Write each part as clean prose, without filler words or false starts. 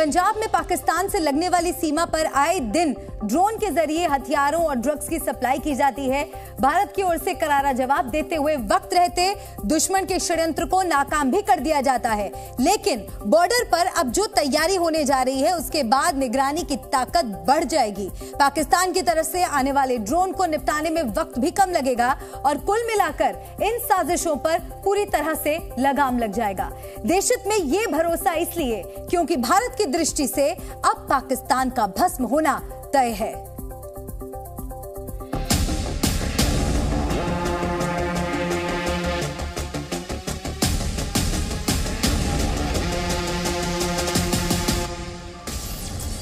पंजाब में पाकिस्तान से लगने वाली सीमा पर आए दिन ड्रोन के जरिए हथियारों और ड्रग्स की सप्लाई की जाती है। भारत की ओर से करारा जवाब देते हुए वक्त रहते दुश्मन के षड्यंत्र को नाकाम भी कर दिया जाता है। लेकिन बॉर्डर पर अब जो तैयारी होने जा रही है उसके बाद निगरानी की ताकत बढ़ जाएगी। पाकिस्तान की तरफ से आने वाले ड्रोन को निपटाने में वक्त भी कम लगेगा और कुल मिलाकर इन साजिशों पर पूरी तरह से लगाम लग जाएगा। देशहित में यह भरोसा इसलिए क्योंकि भारत की दृष्टि से अब पाकिस्तान का भस्म होना तय है।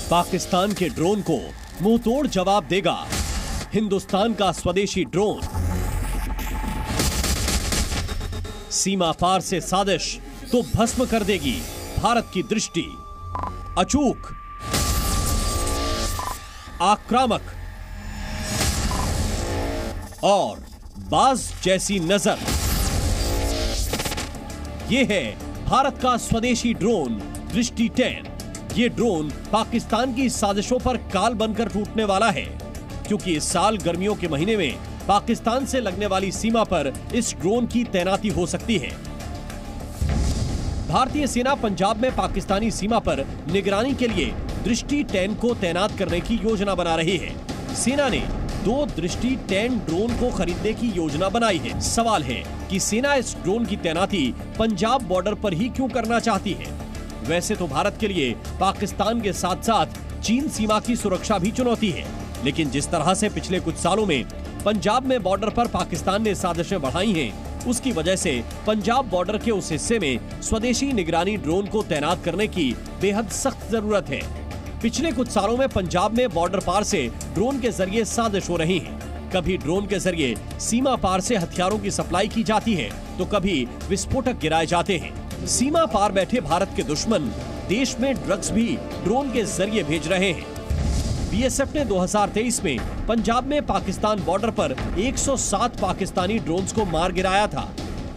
पाकिस्तान के ड्रोन को मुंहतोड़ जवाब देगा हिंदुस्तान का स्वदेशी ड्रोन। सीमा पार से साजिश तो भस्म कर देगी भारत की दृष्टि। अचूक, आक्रामक और बाज जैसी नजर, यह है भारत का स्वदेशी ड्रोन दृष्टि 10। ये ड्रोन पाकिस्तान की साजिशों पर काल बनकर टूटने वाला है, क्योंकि इस साल गर्मियों के महीने में पाकिस्तान से लगने वाली सीमा पर इस ड्रोन की तैनाती हो सकती है। भारतीय सेना पंजाब में पाकिस्तानी सीमा पर निगरानी के लिए दृष्टि 10 को तैनात करने की योजना बना रही है। सेना ने 2 दृष्टि 10 ड्रोन को खरीदने की योजना बनाई है। सवाल है कि सेना इस ड्रोन की तैनाती पंजाब बॉर्डर पर ही क्यों करना चाहती है। वैसे तो भारत के लिए पाकिस्तान के साथ साथ चीन सीमा की सुरक्षा भी चुनौती है, लेकिन जिस तरह से पिछले कुछ सालों में पंजाब में बॉर्डर पर पाकिस्तान ने साजिशें बढ़ाई हैं, उसकी वजह से पंजाब बॉर्डर के उस हिस्से में स्वदेशी निगरानी ड्रोन को तैनात करने की बेहद सख्त जरूरत है। पिछले कुछ सालों में पंजाब में बॉर्डर पार से ड्रोन के जरिए साजिश हो रही है। कभी ड्रोन के जरिए सीमा पार से हथियारों की सप्लाई की जाती है, तो कभी विस्फोटक गिराए जाते हैं। सीमा पार बैठे भारत के दुश्मन देश में ड्रग्स भी ड्रोन के जरिए भेज रहे हैं। बीएसएफ ने 2023 में पंजाब में पाकिस्तान बॉर्डर पर 107 पाकिस्तानी ड्रोन्स को मार गिराया था।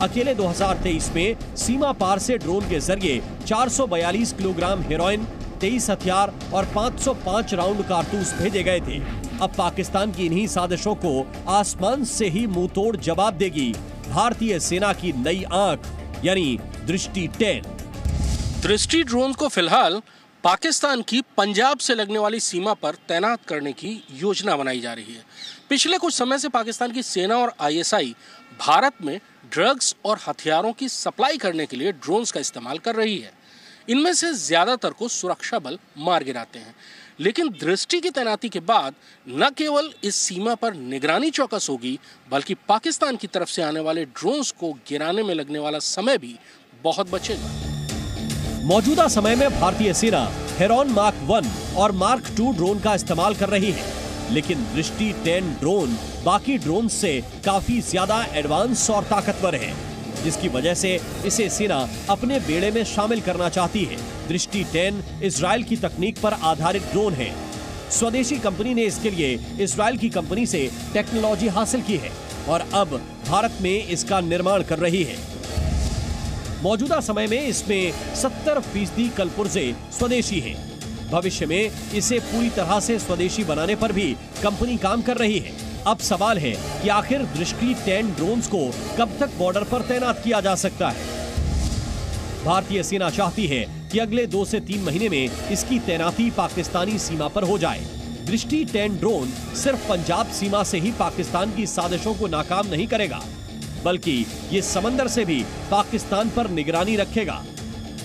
अकेले 2023 में सीमा पार से ड्रोन के जरिए 442 किलोग्राम हेरोइन, 23 हथियार और 505 राउंड कारतूस भेजे गए थे। अब पाकिस्तान की इन्हीं साजिशों को आसमान से ही मुंहतोड़ जवाब देगी भारतीय सेना की नई आंख, यानी दृष्टि 10। दृष्टि ड्रोन को फिलहाल पाकिस्तान की पंजाब से लगने वाली सीमा पर तैनात करने की योजना बनाई जा रही है। पिछले कुछ समय से पाकिस्तान की सेना और आईएसआई भारत में ड्रग्स और हथियारों की सप्लाई करने के लिए ड्रोन्स का इस्तेमाल कर रही है। इनमें से ज्यादातर को सुरक्षा बल मार गिराते हैं, लेकिन दृष्टि की तैनाती के बाद न केवल इस सीमा पर निगरानी चौकस होगी, बल्कि पाकिस्तान की तरफ से आने वाले ड्रोन्स को गिराने में लगने वाला समय भी बहुत बचेगा। मौजूदा समय में भारतीय सेना हेरॉन मार्क 1 और मार्क 2 ड्रोन का इस्तेमाल कर रही है, लेकिन दृष्टि 10 ड्रोन बाकी ड्रोन से काफी ज्यादा एडवांस और ताकतवर है, जिसकी वजह से इसे सेना अपने बेड़े में शामिल करना चाहती है। दृष्टि 10 इजराइल की तकनीक पर आधारित ड्रोन है। स्वदेशी कंपनी ने इसके लिए इजराइल की कंपनी से टेक्नोलॉजी हासिल की है और अब भारत में इसका निर्माण कर रही है। मौजूदा समय में इसमें 70% कलपुर्जे स्वदेशी हैं। भविष्य में इसे पूरी तरह से स्वदेशी बनाने पर भी कंपनी काम कर रही है। अब सवाल है कि आखिर दृष्टि 10 ड्रोन्स को कब तक बॉर्डर पर तैनात किया जा सकता है। भारतीय सेना चाहती है कि अगले 2 से 3 महीने में इसकी तैनाती पाकिस्तानी सीमा पर हो जाए। दृष्टि 10 ड्रोन सिर्फ पंजाब सीमा से ही पाकिस्तान की साजिशों को नाकाम नहीं करेगा, बल्कि ये समंदर से भी पाकिस्तान पर निगरानी रखेगा।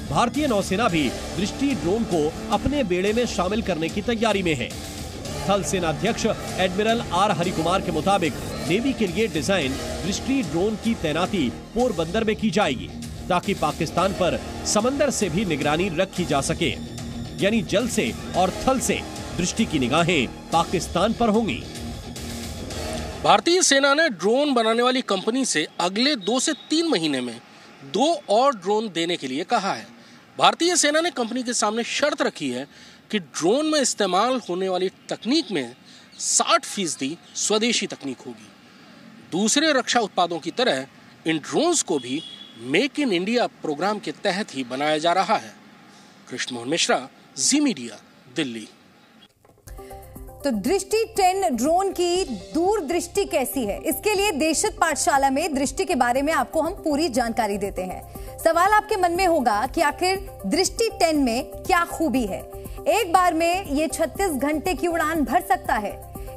भारतीय नौसेना भी दृष्टि ड्रोन को अपने बेड़े में शामिल करने की तैयारी में है। थल सेना अध्यक्ष एडमिरल आर हरिकुमार के मुताबिक नेवी के लिए डिजाइन दृष्टि ड्रोन की तैनाती पोरबंदर में की जाएगी, ताकि पाकिस्तान पर समंदर से भी निगरानी रखी जा सके, यानी जल से और थल से दृष्टि की निगाहें पाकिस्तान पर होंगी। भारतीय सेना ने ड्रोन बनाने वाली कंपनी से अगले 2 से 3 महीने में 2 और ड्रोन देने के लिए कहा है। भारतीय सेना ने कंपनी के सामने शर्त रखी है कि ड्रोन में इस्तेमाल होने वाली तकनीक में 60% स्वदेशी तकनीक होगी। दूसरे रक्षा उत्पादों की तरह इन ड्रोन्स को भी मेक इन इंडिया प्रोग्राम के तहत ही बनाया जा रहा है। कृष्ण मोहन मिश्रा, जी मीडिया, दिल्ली। तो दृष्टि 10 ड्रोन की दूरदृष्टि कैसी है, इसके लिए देशज पाठशाला में दृष्टि के बारे में आपको हम पूरी जानकारी देते हैं। सवाल आपके मन में होगा कि आखिर दृष्टि 10 में क्या खूबी है। एक बार में ये 36 घंटे की उड़ान भर सकता है।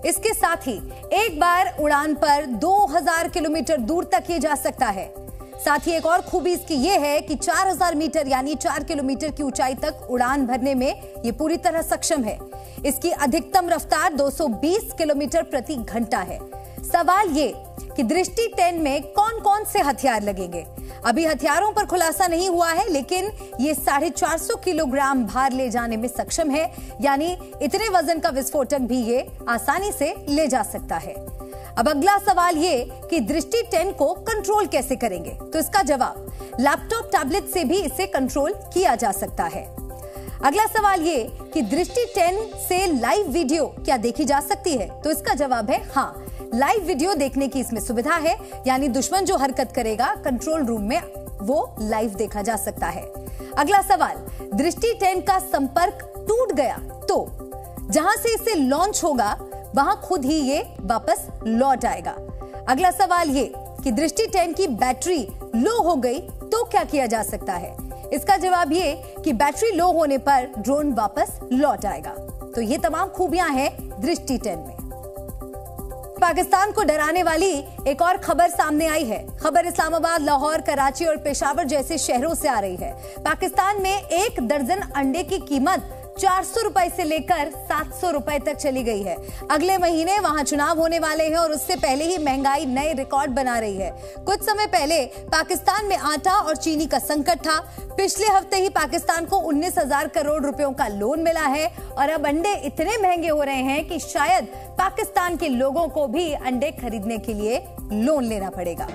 इसके साथ ही एक बार उड़ान पर 2000 किलोमीटर दूर तक ये जा सकता है। साथ ही एक और खूबी इसकी ये है कि 4000 मीटर यानी 4 किलोमीटर की ऊंचाई तक उड़ान भरने में ये पूरी तरह सक्षम है। इसकी अधिकतम रफ्तार 220 किलोमीटर प्रति घंटा है। सवाल ये कि दृष्टि 10 में कौन कौन से हथियार लगेंगे। अभी हथियारों पर खुलासा नहीं हुआ है, लेकिन ये 450 किलोग्राम भार ले जाने में सक्षम है, यानी इतने वजन का विस्फोटक भी ये आसानी से ले जा सकता है। अब अगला सवाल ये कि दृष्टि 10 को कंट्रोल कैसे करेंगे, तो इसका जवाब लैपटॉप टैबलेट से भी इसे कंट्रोल किया जा सकता है। अगला सवाल ये कि दृष्टि 10 से लाइव वीडियो क्या देखी जा सकती है, तो इसका जवाब है हाँ, लाइव वीडियो देखने की इसमें सुविधा है, यानी दुश्मन जो हरकत करेगा कंट्रोल रूम में वो लाइव देखा जा सकता है। अगला सवाल, दृष्टि 10 का संपर्क टूट गया तो जहां से इसे लॉन्च होगा वहां खुद ही ये वापस लौट आएगा। अगला सवाल ये कि दृष्टि 10 की बैटरी लो हो गई तो क्या किया जा सकता है, इसका जवाब ये कि बैटरी लो होने पर ड्रोन वापस लौट आएगा। तो ये तमाम खूबियां हैं दृष्टि 10 में। पाकिस्तान को डराने वाली एक और खबर सामने आई है। खबर इस्लामाबाद, लाहौर, कराची और पेशावर जैसे शहरों से आ रही है। पाकिस्तान में 1 दर्जन अंडे की कीमत 400 रुपए से लेकर 700 रुपए तक चली गई है। अगले महीने वहां चुनाव होने वाले हैं और उससे पहले ही महंगाई नए रिकॉर्ड बना रही है। कुछ समय पहले पाकिस्तान में आटा और चीनी का संकट था। पिछले हफ्ते ही पाकिस्तान को 19,000 करोड़ रुपयों का लोन मिला है और अब अंडे इतने महंगे हो रहे हैं कि शायद पाकिस्तान के लोगों को भी अंडे खरीदने के लिए लोन लेना पड़ेगा।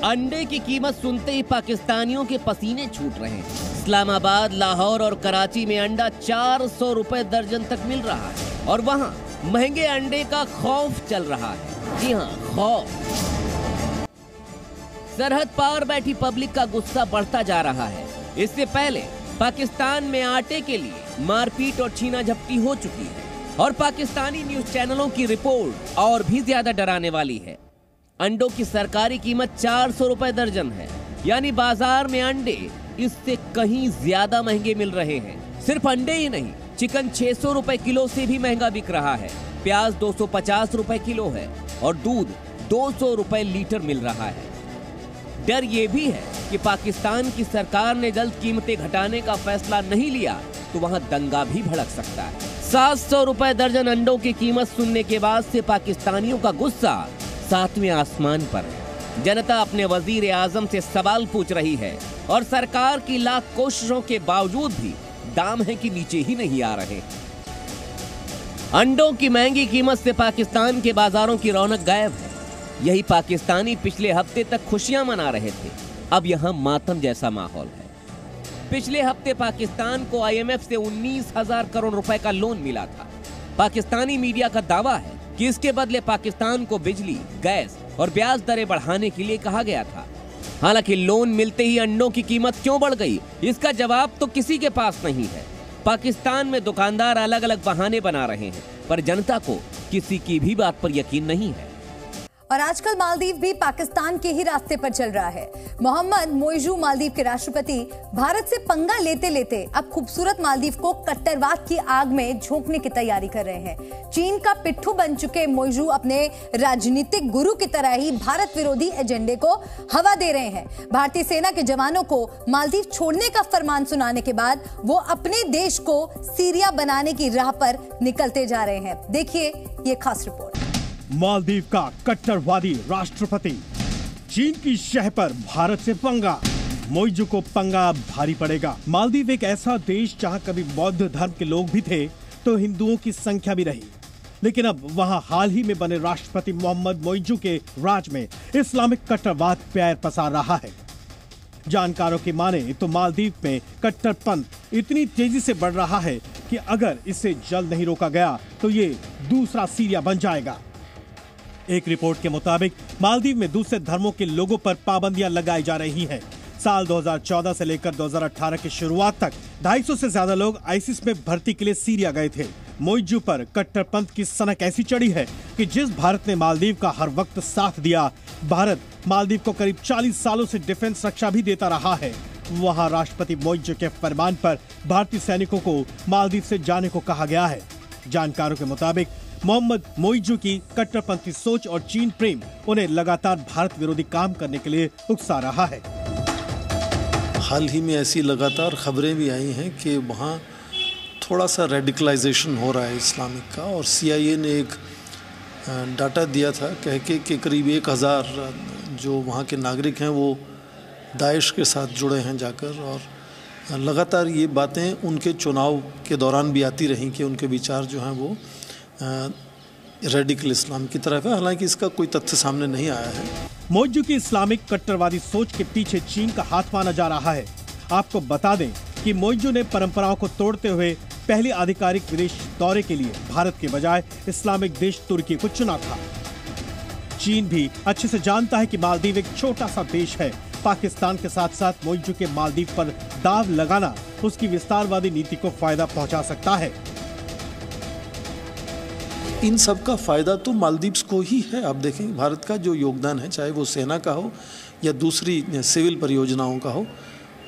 अंडे की कीमत सुनते ही पाकिस्तानियों के पसीने छूट रहे हैं। इस्लामाबाद, लाहौर और कराची में अंडा 400 रुपए दर्जन तक मिल रहा है और वहाँ महंगे अंडे का खौफ चल रहा है। जी हाँ, खौफ। सरहद पार बैठी पब्लिक का गुस्सा बढ़ता जा रहा है। इससे पहले पाकिस्तान में आटे के लिए मारपीट और छीना झपटी हो चुकी है और पाकिस्तानी न्यूज चैनलों की रिपोर्ट और भी ज्यादा डराने वाली है। अंडों की सरकारी कीमत 400 रुपए दर्जन है, यानी बाजार में अंडे इससे कहीं ज्यादा महंगे मिल रहे हैं। सिर्फ अंडे ही नहीं, चिकन 600 रुपए किलो से भी महंगा बिक रहा है। प्याज 250 रुपए किलो है और दूध 200 रुपए लीटर मिल रहा है। डर ये भी है कि पाकिस्तान की सरकार ने जल्द कीमतें घटाने का फैसला नहीं लिया तो वहां दंगा भी भड़क सकता है। 700 रुपए दर्जन अंडों की कीमत सुनने के बाद से पाकिस्तानियों का गुस्सा 7वें आसमान पर है। जनता अपने वजीर आजम से सवाल पूछ रही है और सरकार की लाख कोशिशों के बावजूद भी दाम है कि नीचे ही नहीं आ रहे। अंडों की महंगी कीमत से पाकिस्तान के बाजारों की रौनक गायब है। यही पाकिस्तानी पिछले हफ्ते तक खुशियां मना रहे थे, अब यहां मातम जैसा माहौल है। पिछले हफ्ते पाकिस्तान को IMF से 19,000 करोड़ रुपए का लोन मिला था। पाकिस्तानी मीडिया का दावा है कि इसके बदले पाकिस्तान को बिजली, गैस और ब्याज दरें बढ़ाने के लिए कहा गया था। हालांकि लोन मिलते ही अंडों की कीमत क्यों बढ़ गई, इसका जवाब तो किसी के पास नहीं है। पाकिस्तान में दुकानदार अलग अलग बहाने बना रहे हैं, पर जनता को किसी की भी बात पर यकीन नहीं है। और आजकल मालदीव भी पाकिस्तान के ही रास्ते पर चल रहा है। मोहम्मद मोइजू मालदीव के राष्ट्रपति भारत से पंगा लेते लेते अब खूबसूरत मालदीव को कट्टरवाद की आग में झोंकने की तैयारी कर रहे हैं। चीन का पिट्ठू बन चुके मोइजू अपने राजनीतिक गुरु की तरह ही भारत विरोधी एजेंडे को हवा दे रहे हैं। भारतीय सेना के जवानों को मालदीव छोड़ने का फरमान सुनाने के बाद वो अपने देश को सीरिया बनाने की राह पर निकलते जा रहे हैं। देखिए ये खास रिपोर्ट। मालदीव का कट्टरवादी राष्ट्रपति, चीन की शह पर भारत से पंगा, मोइजू को पंगा भारी पड़ेगा। मालदीव एक ऐसा देश जहां कभी बौद्ध धर्म के लोग भी थे तो हिंदुओं की संख्या भी रही, लेकिन अब वहां हाल ही में बने राष्ट्रपति मोहम्मद मोइजू के राज में इस्लामिक कट्टरवाद पैर पसार रहा है। जानकारों की माने तो मालदीव में कट्टरपंथ इतनी तेजी से बढ़ रहा है कि अगर इसे जल्द नहीं रोका गया तो ये दूसरा सीरिया बन जाएगा। एक रिपोर्ट के मुताबिक मालदीव में दूसरे धर्मों के लोगों पर पाबंदियां लगाई जा रही हैं। साल 2014 से लेकर 2018 की शुरुआत तक 250 से ज्यादा लोग आईसिस में भर्ती के लिए सीरिया गए थे। मोइजू पर कट्टरपंथ की सनक ऐसी चढ़ी है कि जिस भारत ने मालदीव का हर वक्त साथ दिया, भारत मालदीव को करीब 40 सालों से डिफेंस रक्षा भी देता रहा है, वहां राष्ट्रपति मोइजू के फरमान पर भारतीय सैनिकों को मालदीव से जाने को कहा गया है। जानकारों के मुताबिक मोहम्मद मोइजू की कट्टरपंथी सोच और चीन प्रेम उन्हें लगातार भारत विरोधी काम करने के लिए उकसा रहा है। हाल ही में ऐसी लगातार खबरें भी आई हैं कि वहाँ थोड़ा सा रेडिकलाइजेशन हो रहा है इस्लामिक का, और CIA ने एक डाटा दिया था कह के कि करीब 1000 जो वहाँ के नागरिक हैं वो दाइश के साथ जुड़े हैं जाकर, और लगातार ये बातें उनके चुनाव के दौरान भी आती रहीं कि उनके विचार जो हैं वो रेडिकल इस्लाम की तरफ है। हालांकि इसका कोई तथ्य सामने नहीं आया है। मोइजू की इस्लामिक कट्टरवादी सोच के पीछे चीन का हाथ माना जा रहा है। आपको बता दें कि मोइजू ने परंपराओं को तोड़ते हुए पहले आधिकारिक विदेश दौरे के लिए भारत के बजाय इस्लामिक देश तुर्की को चुना था। चीन भी अच्छे से जानता है कि मालदीव एक छोटा सा देश है। पाकिस्तान के साथ साथ मोइजू के मालदीव पर दाव लगाना उसकी विस्तारवादी नीति को फायदा पहुंचा सकता है। इन सब का फायदा तो मालदीव्स को ही है। आप देखें भारत का जो योगदान है, चाहे वो सेना का हो या दूसरी सिविल परियोजनाओं का हो,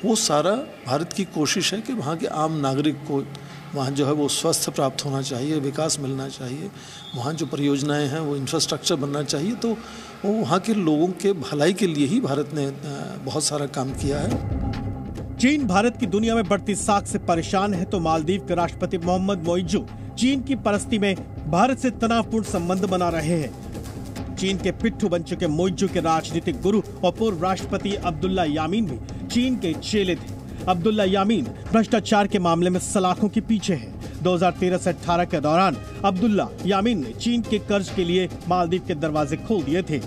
वो सारा भारत की कोशिश है कि वहाँ के आम नागरिक को वहाँ जो है वो स्वस्थ प्राप्त होना चाहिए, विकास मिलना चाहिए, वहाँ जो परियोजनाएं हैं वो इंफ्रास्ट्रक्चर बनना चाहिए। तो वो वहाँ के लोगों के भलाई के लिए ही भारत ने बहुत सारा काम किया है। चीन भारत की दुनिया में बढ़ती साख से परेशान है, तो मालदीव के राष्ट्रपति मोहम्मद मोइजू चीन की परस्ती में भारत से तनावपूर्ण संबंध बना रहे हैं। चीन के पिट्ठू बन चुके मोइजू के राजनीतिक गुरु और पूर्व राष्ट्रपति अब्दुल्ला यामीन भी चीन के चेले थे। अब्दुल्ला यामीन भ्रष्टाचार के मामले में सलाखों के पीछे हैं। 2013 से 18 के दौरान अब्दुल्ला यामीन ने चीन के कर्ज के लिए मालदीव के दरवाजे खोल दिए थे।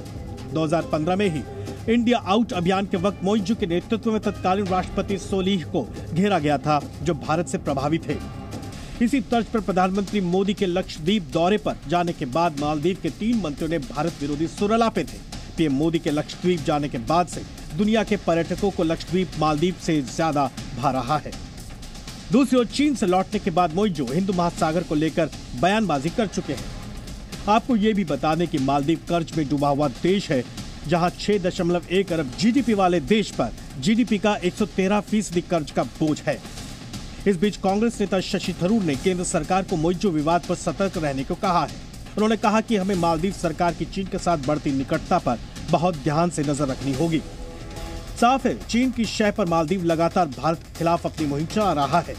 2015 में ही इंडिया आउट अभियान के वक्त मोइजू के नेतृत्व में तत्कालीन राष्ट्रपति सोलिह को घेरा गया था, जो भारत से प्रभावित थे। इसी तर्ज पर प्रधानमंत्री मोदी के लक्षद्वीप दौरे पर जाने के बाद मालदीव के 3 मंत्रियों ने भारत विरोधी सुर अलापे थे। पीएम मोदी के लक्षद्वीप जाने के बाद से दुनिया के पर्यटकों को लक्षद्वीप मालदीव से ज्यादा भा रहा है। दूसरी ओर चीन से लौटने के बाद मोइजू हिंदू महासागर को लेकर बयानबाजी कर चुके हैं। आपको ये भी बता दें कि मालदीव कर्ज में डूबा हुआ देश है, जहां 6.1 अरब GDP वाले देश पर GDP का 113% कर्ज का बोझ है। इस बीच कांग्रेस नेता शशि थरूर ने केंद्र सरकार को मोइजू विवाद पर सतर्क रहने को कहा है। उन्होंने कहा कि हमें मालदीव सरकार की चीन के साथ बढ़ती निकटता पर बहुत ध्यान से नजर रखनी होगी। साफ है, चीन की शह पर मालदीव लगातार भारत के खिलाफ अपनी मुहिम चला रहा है,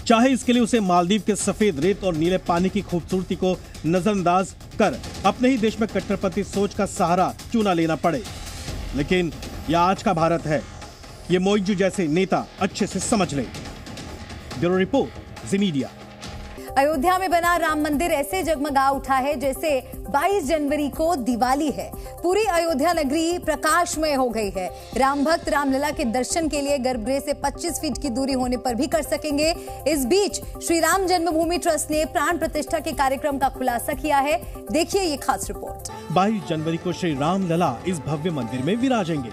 चाहे इसके लिए उसे मालदीव के सफेद रेत और नीले पानी की खूबसूरती को नजरअंदाज कर अपने ही देश में कट्टरपंथी सोच का सहारा चूना लेना पड़े। लेकिन यह आज का भारत है, ये मोइजू जैसे नेता अच्छे से समझ ले। ब्यूरो रिपोर्ट, जी मीडिया। अयोध्या में बना राम मंदिर ऐसे जगमगा उठा है जैसे 22 जनवरी को दिवाली है। पूरी अयोध्या नगरी प्रकाशमय हो गई है। राम भक्त रामलला के दर्शन के लिए गर्भगृह से 25 फीट की दूरी होने पर भी कर सकेंगे। इस बीच श्री राम जन्मभूमि ट्रस्ट ने प्राण प्रतिष्ठा के कार्यक्रम का खुलासा किया है। देखिए ये खास रिपोर्ट। 22 जनवरी को श्री रामलला इस भव्य मंदिर में विराजेंगे।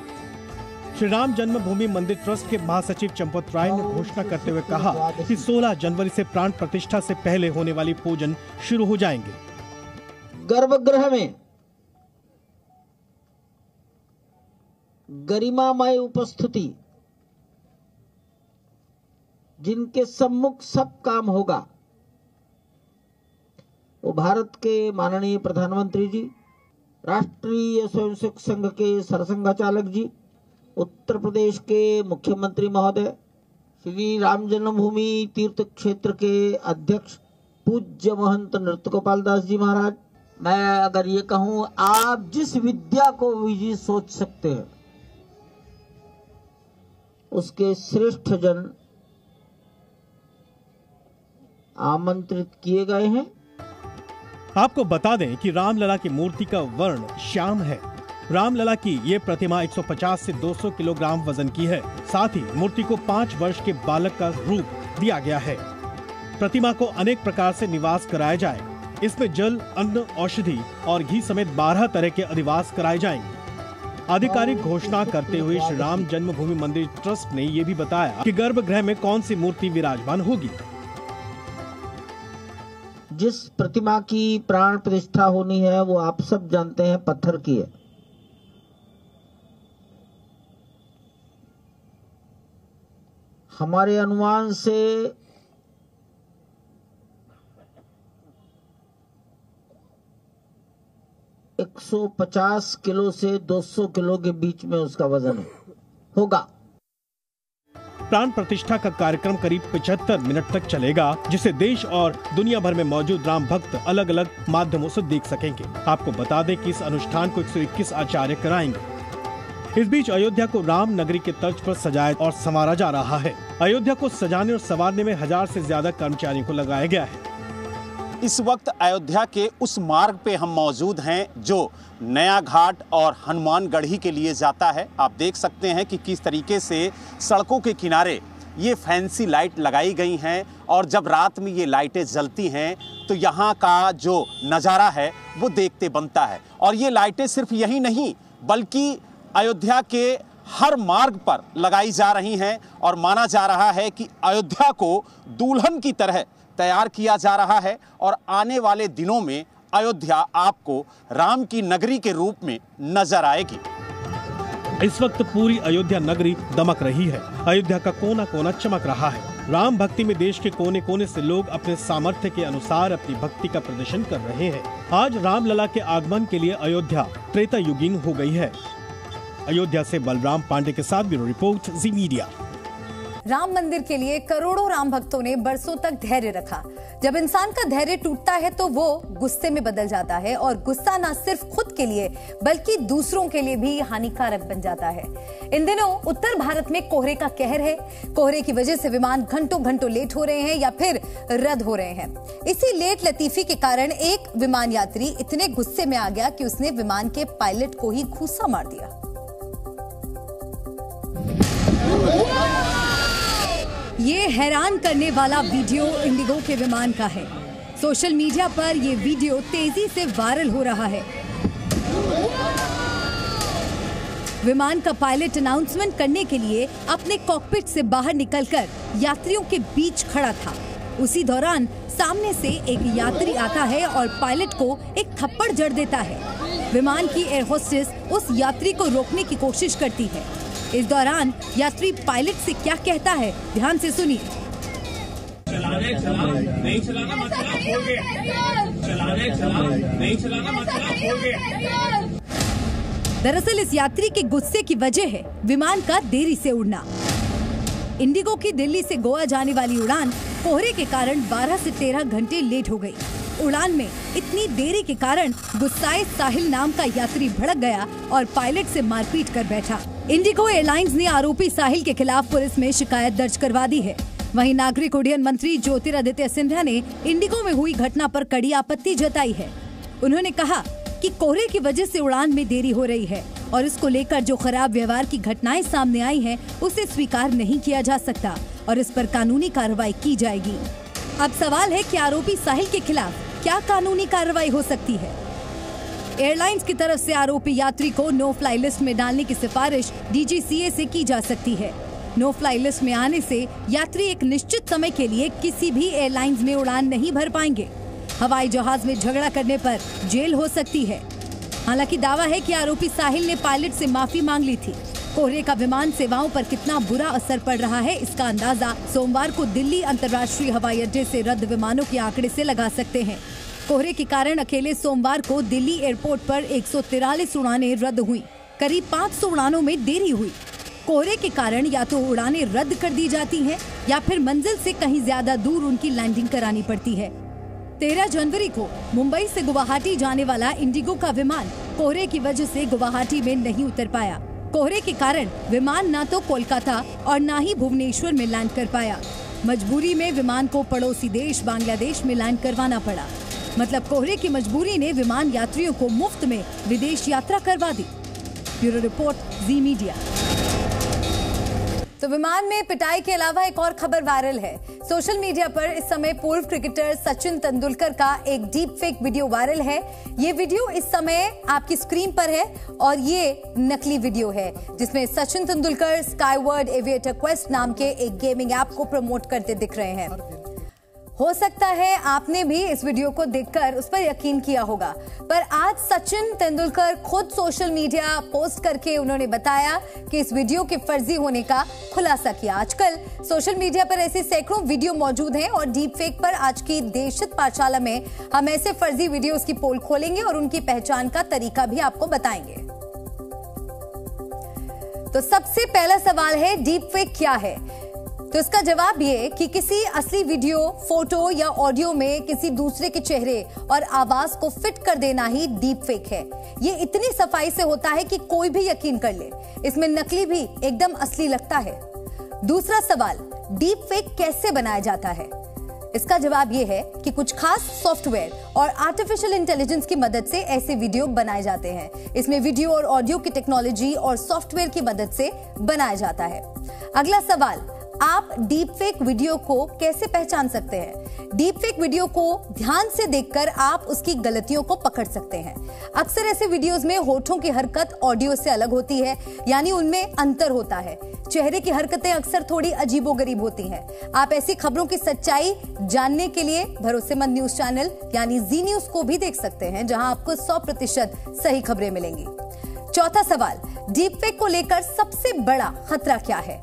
श्री राम जन्मभूमि मंदिर ट्रस्ट के महासचिव चंपत राय ने घोषणा करते हुए कहा कि 16 जनवरी से प्राण प्रतिष्ठा से पहले होने वाली पूजन शुरू हो जाएंगे। गर्भगृह में गरिमामय उपस्थिति, जिनके सम्मुख सब काम होगा, वो भारत के माननीय प्रधानमंत्री जी, राष्ट्रीय स्वयंसेवक संघ के सरसंघचालक जी, उत्तर प्रदेश के मुख्यमंत्री महोदय, श्री राम जन्मभूमि तीर्थ क्षेत्र के अध्यक्ष पूज्य महंत नृत्य गोपाल दास जी महाराज। मैं अगर ये कहूं, आप जिस विद्या को भी सोच सकते हैं उसके श्रेष्ठ जन आमंत्रित किए गए हैं। आपको बता दें कि रामलला की मूर्ति का वर्ण श्याम है। रामलला की ये प्रतिमा 150 से 200 किलोग्राम वजन की है। साथ ही मूर्ति को 5 वर्ष के बालक का रूप दिया गया है। प्रतिमा को अनेक प्रकार से निवास कराया जाए। इसमें जल, अन्न, औषधि और घी समेत 12 तरह के अधिवास कराए जाएंगे। आधिकारिक घोषणा करते हुए श्री राम जन्मभूमि मंदिर ट्रस्ट ने ये भी बताया कि गर्भगृह में कौन सी मूर्ति विराजमान होगी। जिस प्रतिमा की प्राण प्रतिष्ठा होनी है वो आप सब जानते हैं पत्थर की है। हमारे अनुमान से 150 किलो से 200 किलो के बीच में उसका वजन होगा। प्राण प्रतिष्ठा का कार्यक्रम करीब 75 मिनट तक चलेगा, जिसे देश और दुनिया भर में मौजूद राम भक्त अलग अलग माध्यमों से देख सकेंगे। आपको बता दें कि इस अनुष्ठान को 121 आचार्य कराएंगे। इस बीच अयोध्या को राम नगरी के तर्ज पर सजाया और संवारा जा रहा है। अयोध्या को सजाने और संवारने में 1000 से ज्यादा कर्मचारियों को लगाया गया है। इस वक्त अयोध्या के उस मार्ग पे हम मौजूद हैं जो नया घाट और हनुमानगढ़ी के लिए जाता है। आप देख सकते हैं कि किस तरीके से सड़कों के किनारे ये फैंसी लाइट लगाई गई हैं और जब रात में ये लाइटें जलती हैं तो यहाँ का जो नज़ारा है वो देखते बनता है। और ये लाइटें सिर्फ यही नहीं बल्कि अयोध्या के हर मार्ग पर लगाई जा रही हैं और माना जा रहा है कि अयोध्या को दुल्हन की तरह तैयार किया जा रहा है और आने वाले दिनों में अयोध्या आपको राम की नगरी के रूप में नजर आएगी। इस वक्त पूरी अयोध्या नगरी दमक रही है। अयोध्या का कोना कोना चमक रहा है। राम भक्ति में देश के कोने कोने से लोग अपने सामर्थ्य के अनुसार अपनी भक्ति का प्रदर्शन कर रहे हैं। आज रामलला के आगमन के लिए अयोध्या त्रेता युगीन हो गई है। अयोध्या से बलराम पांडे के साथ ब्यूरो रिपोर्ट, जी मीडिया। राम मंदिर के लिए करोड़ों राम भक्तों ने बरसों तक धैर्य रखा। जब इंसान का धैर्य टूटता है तो वो गुस्से में बदल जाता है और गुस्सा न सिर्फ खुद के लिए बल्कि दूसरों के लिए भी हानिकारक बन जाता है। इन दिनों उत्तर भारत में कोहरे का कहर है। कोहरे की वजह से विमान घंटों घंटों लेट हो रहे हैं या फिर रद्द हो रहे हैं। इसी लेट लतीफी के कारण एक विमान यात्री इतने गुस्से में आ गया कि उसने विमान के पायलट को ही घूंसा मार दिया। ये हैरान करने वाला वीडियो इंडिगो के विमान का है। सोशल मीडिया पर ये वीडियो तेजी से वायरल हो रहा है। विमान का पायलट अनाउंसमेंट करने के लिए अपने कॉकपिट से बाहर निकलकर यात्रियों के बीच खड़ा था। उसी दौरान सामने से एक यात्री आता है और पायलट को एक थप्पड़ जड़ देता है। विमान की एयर होस्टेस उस यात्री को रोकने की कोशिश करती है। इस दौरान यात्री पायलट से क्या कहता है, ध्यान से सुनिए। नहीं चलाना मत चला, हो गया। नहीं चलाना मत चला, हो गया। दरअसल इस यात्री के गुस्से की वजह है विमान का देरी से उड़ना। इंडिगो की दिल्ली से गोवा जाने वाली उड़ान कोहरे के कारण 12 से 13 घंटे लेट हो गई। उड़ान में इतनी देरी के कारण गुस्साए साहिल नाम का यात्री भड़क गया और पायलट से मारपीट कर बैठा। इंडिगो एयरलाइंस ने आरोपी साहिल के खिलाफ पुलिस में शिकायत दर्ज करवा दी है। वहीं नागरिक उड्डयन मंत्री ज्योतिरादित्य सिंधिया ने इंडिगो में हुई घटना पर कड़ी आपत्ति जताई है। उन्होंने कहा कि कोहरे की वजह से उड़ान में देरी हो रही है और इसको लेकर जो खराब व्यवहार की घटनाएं सामने आई हैं, उसे स्वीकार नहीं किया जा सकता और इस पर कानूनी कार्रवाई की जाएगी। अब सवाल है कि आरोपी साहिल के खिलाफ क्या कानूनी कार्रवाई हो सकती है। एयरलाइंस की तरफ से आरोपी यात्री को नो फ्लाई लिस्ट में डालने की सिफारिश DGCA से की जा सकती है। नो फ्लाई लिस्ट में आने से यात्री एक निश्चित समय के लिए किसी भी एयरलाइंस में उड़ान नहीं भर पाएंगे। हवाई जहाज में झगड़ा करने पर जेल हो सकती है। हालांकि दावा है कि आरोपी साहिल ने पायलट से माफी मांग ली थी। कोहरे का विमान सेवाओं पर कितना बुरा असर पड़ रहा है, इसका अंदाजा सोमवार को दिल्ली अंतर्राष्ट्रीय हवाई अड्डे से रद्द विमानों के आंकड़े से लगा सकते हैं। कोहरे के कारण अकेले सोमवार को दिल्ली एयरपोर्ट पर 143 उड़ानें रद्द हुई। करीब 500 उड़ानों में देरी हुई। कोहरे के कारण या तो उड़ानें रद्द कर दी जाती हैं या फिर मंजिल से कहीं ज्यादा दूर उनकी लैंडिंग करानी पड़ती है। 13 जनवरी को मुंबई से गुवाहाटी जाने वाला इंडिगो का विमान कोहरे की वजह से गुवाहाटी में नहीं उतर पाया। कोहरे के कारण विमान न तो कोलकाता और न ही भुवनेश्वर में लैंड कर पाया। मजबूरी में विमान को पड़ोसी देश बांग्लादेश में लैंड करवाना पड़ा। मतलब कोहरे की मजबूरी ने विमान यात्रियों को मुफ्त में विदेश यात्रा करवा दी। ब्यूरो रिपोर्ट, जी मीडिया। तो विमान में पिटाई के अलावा एक और खबर वायरल है। सोशल मीडिया पर इस समय पूर्व क्रिकेटर सचिन तेंदुलकर का एक डीप फेक वीडियो वायरल है। ये वीडियो इस समय आपकी स्क्रीन पर है और ये नकली वीडियो है जिसमें Sachin Tendulkar Skyward aviator quest नाम के एक गेमिंग ऐप को प्रमोट करते दिख रहे हैं। हो सकता है आपने भी इस वीडियो को देखकर उस पर यकीन किया होगा, पर आज सचिन तेंदुलकर खुद सोशल मीडिया पोस्ट करके उन्होंने बताया कि इस वीडियो के फर्जी होने का खुलासा किया। आजकल सोशल मीडिया पर ऐसे सैकड़ों वीडियो मौजूद हैं और डीप फेक पर आज की देशहित पाठशाला में हम ऐसे फर्जी वीडियोस की पोल खोलेंगे और उनकी पहचान का तरीका भी आपको बताएंगे। तो सबसे पहला सवाल है, डीप फेक क्या है? तो इसका जवाब ये कि किसी असली वीडियो, फोटो या ऑडियो में किसी दूसरे के चेहरे और आवाज को फिट कर देना ही डीप फेक है। ये इतनी सफाई से होता है कि कोई भी यकीन कर ले। इसमें नकली भी एकदम असली लगता है। दूसरा सवाल, डीप फेक कैसे बनाया जाता है? इसका जवाब ये है कि कुछ खास सॉफ्टवेयर और आर्टिफिशियल इंटेलिजेंस की मदद से ऐसे वीडियो बनाए जाते हैं। इसमें वीडियो और ऑडियो की टेक्नोलॉजी और सॉफ्टवेयर की मदद से बनाया जाता है। अगला सवाल, आप डीप फेक वीडियो को कैसे पहचान सकते हैं? डीप फेक वीडियो को ध्यान से देखकर आप उसकी गलतियों को पकड़ सकते हैं। अक्सर ऐसे वीडियोस में होठों की हरकत ऑडियो से अलग होती है, यानी उनमें अंतर होता है। चेहरे की हरकतें अक्सर थोड़ी अजीबोगरीब होती हैं। आप ऐसी खबरों की सच्चाई जानने के लिए भरोसेमंद न्यूज चैनल यानी जी न्यूज को भी देख सकते हैं, जहां आपको 100% सही खबरें मिलेंगी। चौथा सवाल, डीप फेक को लेकर सबसे बड़ा खतरा क्या है?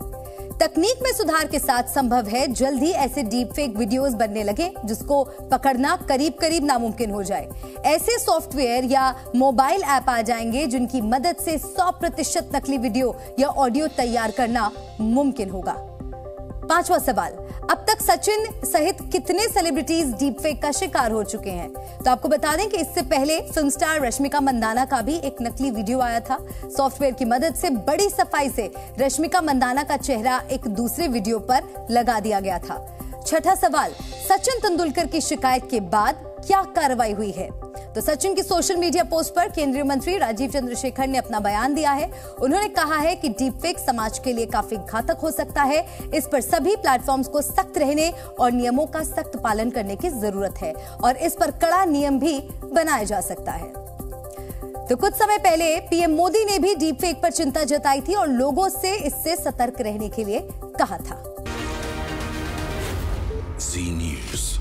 तकनीक में सुधार के साथ संभव है जल्द ही ऐसे डीप फेक वीडियोस बनने लगे जिसको पकड़ना करीब करीब नामुमकिन हो जाए। ऐसे सॉफ्टवेयर या मोबाइल ऐप आ जाएंगे जिनकी मदद से 100% नकली वीडियो या ऑडियो तैयार करना मुमकिन होगा। पांचवा सवाल, अब तक सचिन सहित कितने सेलिब्रिटीज डीप फेक का शिकार हो चुके हैं? तो आपको बता दें कि इससे पहले फिल्म स्टार रश्मिका मंदाना का भी एक नकली वीडियो आया था। सॉफ्टवेयर की मदद से बड़ी सफाई से रश्मिका मंदाना का चेहरा एक दूसरे वीडियो पर लगा दिया गया था। छठा सवाल, सचिन तेंदुलकर की शिकायत के बाद क्या कार्रवाई हुई है? तो सचिन की सोशल मीडिया पोस्ट पर केंद्रीय मंत्री राजीव चंद्रशेखर ने अपना बयान दिया है। उन्होंने कहा है कि डीप फेक समाज के लिए काफी घातक हो सकता है। इस पर सभी प्लेटफॉर्म्स को सख्त रहने और नियमों का सख्त पालन करने की जरूरत है और इस पर कड़ा नियम भी बनाया जा सकता है। तो कुछ समय पहले पीएम मोदी ने भी डीप फेक पर चिंता जताई थी और लोगों से इससे सतर्क रहने के लिए कहा था। जी न्यूज़।